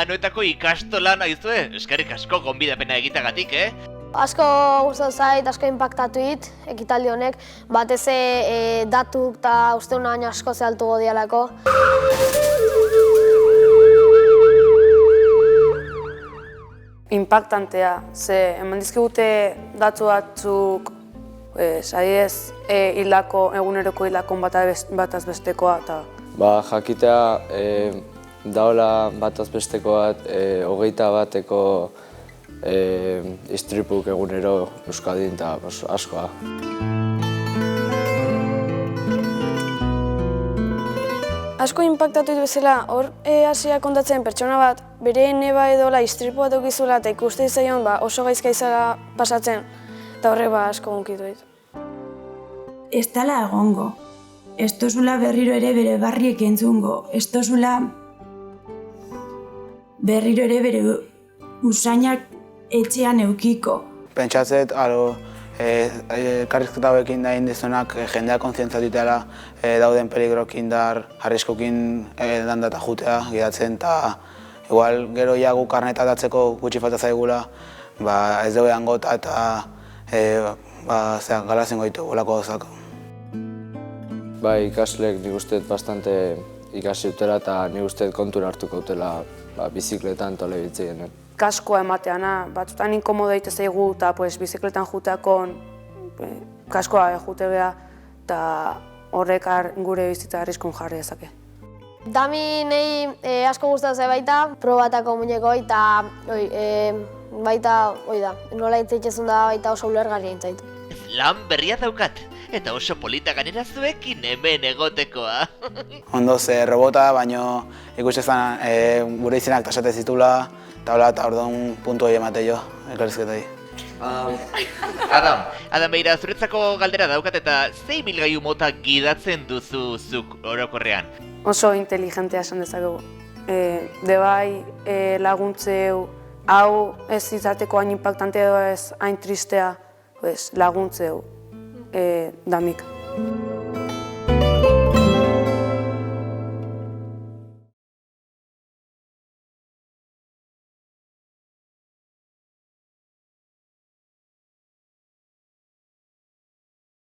anoetako ikastola nahizue, eskerrik asko gonbidapena egitagatik, Asko gustatu zait, asko inpaktatu dit, ekitaldi honek, batez datuk eta uste unain asko zehaltuko dialako. Impactantea, ze eman dizkigute datu batzuk, adibidez, eguneroko hildakon bataz bestekoa. Jakitea daola bataz besteko bat, 21 istripuk egunero Euskadin eta askoa. Asko inpaktatu dut bezala, hor hasia kontatzen pertsona bat, bere neba edola istripu bat eukizula eta ikuste izaion oso gaizka izala pasatzen, eta horrek asko hunkitu dit. Ez dala egongo, ez tozula berriro ere bere barriek entzungo, ez tozula berriro ere bere usainak etxean eukiko. Pentsatzet, elkarrizketa hauekin da indizunak jendea kontzientzatu itela dauden peligrokin dar, arriskukin danda eta jutea gidatzen, eta igual gero ja gu karneta datzeko gutxi falta zaigula, ez dugu gota eta galazen goitu gulako gauzak. Ikasleek nik usteet bastante ikasi dutela eta nik usteet kontura hartuko dutela bizikletan eta lebitzien. Kaskoa emateana, batzutan inkomodo egite zaigu eta bizikletan juteakon kaskoa jute geha eta horrek gure bizitza arriskun jarri dezake. Dami nahi asko gustatu zait baita, probatako muñeko eta baita, nola hitzaitezun da baita oso ulergarria intzaitu. Lan berria daukat, eta oso polita ganera zuekin hemen egotekoa. Ondo ze robota, baino ikusten gure izenak tasate zitula, eta orduan puntu hori emate jo, elkarrizketari. Adam beira, zuretzako galdera daukat eta zei bilgailu mota gidatzen duzu zuk orokorrean? Oso inteligentea esan dezakegu. Bai laguntzeu, hau ez izateko hain impactante edo ez hain tristea, laguntzeu damik.